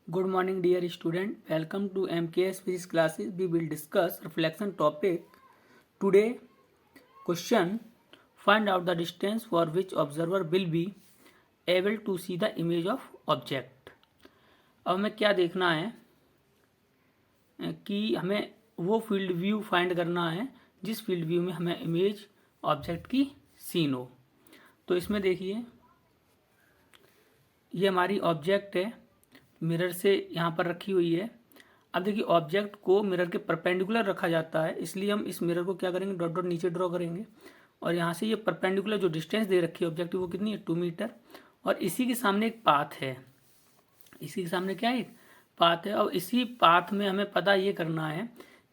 Good morning, dear student. Welcome to MKS Physics classes. We will discuss reflection topic. Today, question: find out the distance for which observer will be able to see the image of object. अब हमें क्या देखना है कि हमें वो field view find करना है जिस फील्ड व्यू में हमें इमेज ऑब्जेक्ट की सीन हो। तो इसमें देखिए, ये हमारी ऑब्जेक्ट है, मिरर से यहाँ पर रखी हुई है। अब देखिए, ऑब्जेक्ट को मिरर के परपेंडिकुलर रखा जाता है, इसलिए हम इस मिरर को क्या करेंगे, डॉट डॉट नीचे ड्रॉ करेंगे। और यहाँ से ये परपेंडिकुलर जो डिस्टेंस दे रखी है ऑब्जेक्ट की, वो कितनी है, 2 मीटर। और इसी के सामने एक पाथ है, इसी के सामने क्या है, एक पाथ है। और इसी पाथ में हमें पता ये करना है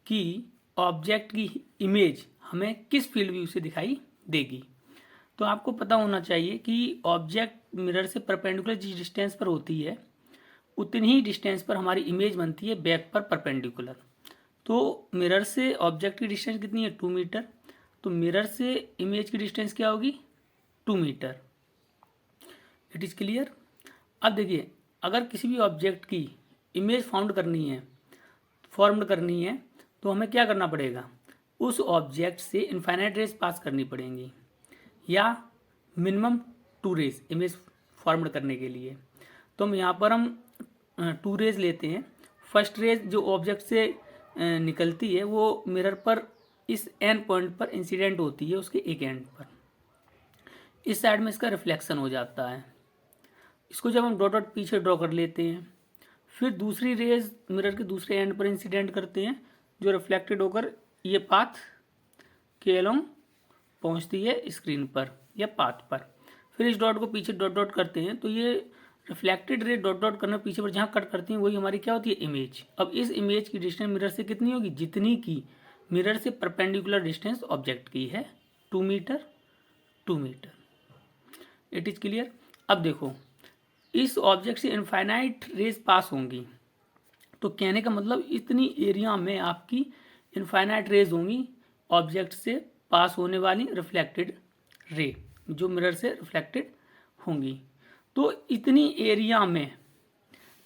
कि ऑब्जेक्ट की इमेज हमें किस फील्ड व्यू से दिखाई देगी। तो आपको पता होना चाहिए कि ऑब्जेक्ट मिरर से परपेंडिकुलर जिस डिस्टेंस पर होती है उतनी ही डिस्टेंस पर हमारी इमेज बनती है बैक पर परपेंडिकुलर। तो मिरर से ऑब्जेक्ट की डिस्टेंस कितनी है, 2 मीटर। तो मिरर से इमेज की डिस्टेंस क्या होगी, 2 मीटर। It is clear. अब देखिए, अगर किसी भी ऑब्जेक्ट की इमेज फाउंड करनी है, फॉर्म्ड करनी है, तो हमें क्या करना पड़ेगा, उस ऑब्जेक्ट से इनफाइनाइट रेज पास करनी पड़ेंगी, या मिनिमम 2 रेज इमेज फॉर्म्ड करने के लिए। तो हम यहाँ पर 2 रेज लेते हैं। फर्स्ट रेज जो ऑब्जेक्ट से निकलती है वो मिरर पर इस एंड पॉइंट पर इंसिडेंट होती है, उसके एक एंड पर। इस साइड में इसका रिफ्लेक्शन हो जाता है। इसको जब हम डॉट डॉट पीछे ड्रॉ कर लेते हैं, फिर दूसरी रेज मिरर के दूसरे एंड पर इंसिडेंट करते हैं, जो रिफ्लेक्टेड होकर ये पाथ के अलोंग पहुंचती है स्क्रीन पर या पाथ पर। फिर इस डॉट को पीछे डॉट डॉट करते हैं, तो ये रिफ्लेक्टेड रे डॉट डॉट करना पीछे पर जहाँ कट करती है वही हमारी क्या होती है, इमेज। अब इस इमेज की डिस्टेंस मिरर से कितनी होगी, जितनी की मिरर से परपेंडिकुलर डिस्टेंस ऑब्जेक्ट की है, 2 metre 2 metre. It is clear. अब देखो, इस ऑब्जेक्ट से इनफाइनाइट रेज पास होंगी, तो कहने का मतलब इतनी एरिया में आपकी इनफाइनाइट रेज होंगी ऑब्जेक्ट से पास होने वाली रिफ्लेक्टेड रे, जो मिरर से रिफ्लेक्टेड होंगी। तो इतनी एरिया में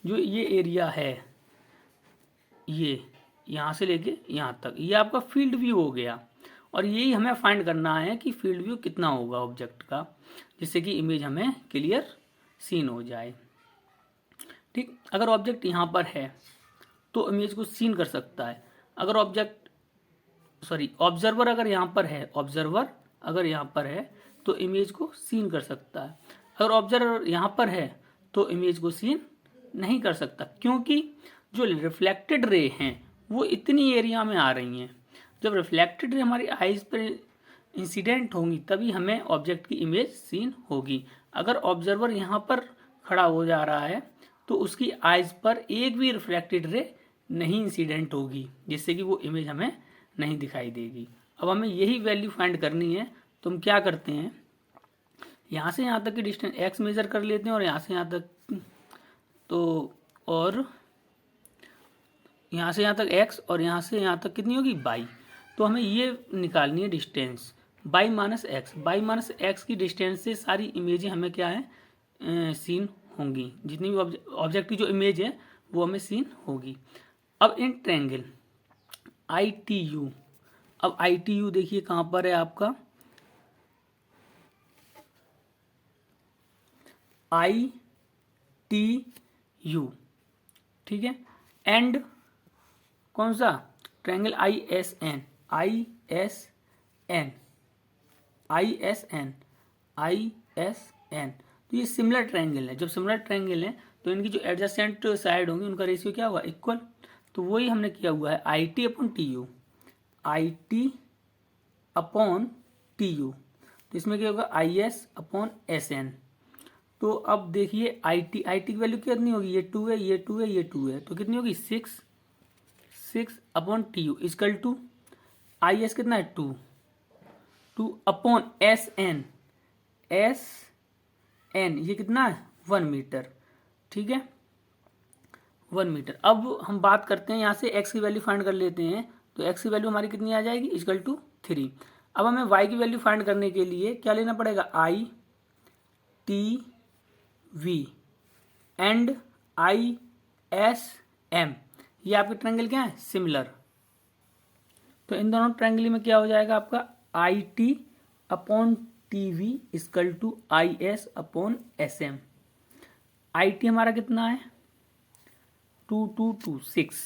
जो ये एरिया है, ये यहाँ से लेके यहाँ तक, ये आपका फील्ड व्यू हो गया। और यही हमें फाइंड करना है कि फील्ड व्यू कितना होगा ऑब्जेक्ट का, जिससे कि इमेज हमें क्लियर सीन हो जाए। ठीक, अगर ऑब्जेक्ट यहाँ पर है तो इमेज को सीन कर सकता है। अगर ऑब्जर्वर अगर यहाँ पर है, ऑब्जर्वर अगर यहाँ पर है तो इमेज को सीन कर सकता है। अगर ऑब्जर्वर यहाँ पर है तो इमेज को सीन नहीं कर सकता, क्योंकि जो रिफ्लेक्टेड रे हैं वो इतनी एरिया में आ रही हैं। जब रिफ्लेक्टेड रे हमारी आइज पर इंसिडेंट होंगी तभी हमें ऑब्जेक्ट की इमेज सीन होगी। अगर ऑब्जर्वर यहाँ पर खड़ा हो जा रहा है तो उसकी आइज पर एक भी रिफ्लेक्टेड रे नहीं इंसिडेंट होगी, जिससे कि वो इमेज हमें नहीं दिखाई देगी। अब हमें यही वैल्यू फाइंड करनी है, तो हम क्या करते हैं, यहाँ से यहाँ तक की डिस्टेंस x मेजर कर लेते हैं, और यहाँ से यहाँ तक, तो और यहाँ से यहाँ तक x और यहाँ से यहाँ तक कितनी होगी, y। तो हमें ये निकालनी है distance y minus x. y minus x की डिस्टेंस से सारी इमेजें हमें क्या है, सीन होंगी। जितनी भी ऑब्जेक्ट की जो इमेज है वो हमें सीन होगी। अब इन ट्रायंगल ITU, अब ITU देखिए कहाँ पर है आपका, ITU, ठीक है। एंड कौन सा, triangle ISN, ISN, ISN, ISN। तो ये सिमिलर ट्रायंगल है। जब सिमिलर ट्रायंगल है तो इनकी जो एडजेसेंट साइड होंगी उनका रेशियो क्या होगा, इक्वल। तो वही हमने किया हुआ है, IT upon TU, IT upon TU। तो इसमें क्या होगा, IS अपॉन SN। तो अब देखिए IT की वैल्यू कितनी होगी, ये 2 है, ये 2 है, ये 2 है, तो कितनी होगी, 6 upon TU is equal to IS कितना है, 2 अपॉन SN, ये कितना है, 1 मीटर, ठीक है, 1 मीटर। अब हम बात करते हैं यहाँ से x की वैल्यू फाइंड कर लेते हैं। तो x की वैल्यू हमारी कितनी आ जाएगी, इजकल टू 3। अब हमें y की वैल्यू फाइंड करने के लिए क्या लेना पड़ेगा, ITV एंड एस एम, ये आपके ट्रायंगल क्या है, सिमिलर। तो इन दोनों ट्रायंगल में क्या हो जाएगा आपका, I T upon T V equal to I S upon S M. I T हमारा कितना है 2226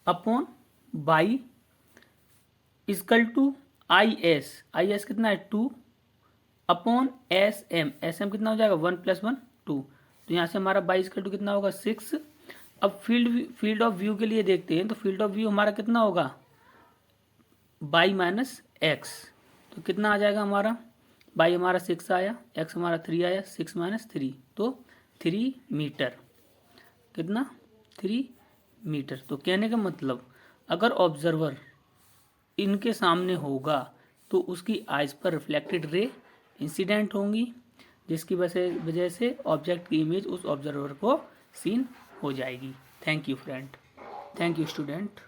upon by equal to I S कितना है 2 अपॉन एस एम कितना हो जाएगा 1 + 1 2। तो यहाँ से हमारा बाई इक्वल टू कितना होगा 6। अब फील्ड ऑफ व्यू के लिए देखते हैं, तो फील्ड ऑफ व्यू हमारा कितना होगा बाई माइनस एक्स। तो कितना आ जाएगा हमारा, बाई हमारा 6 आया, एक्स हमारा 3 आया, 6 - 3 तो 3 मीटर। कितना 3 मीटर। तो कहने का मतलब अगर ऑब्जर्वर इनके सामने होगा तो उसकी आइज पर रिफ्लेक्टेड रे इंसिडेंट होंगी, जिसकी वजह से ऑब्जेक्ट की इमेज उस ऑब्जर्वर को सीन हो जाएगी। Thank you friend, thank you student.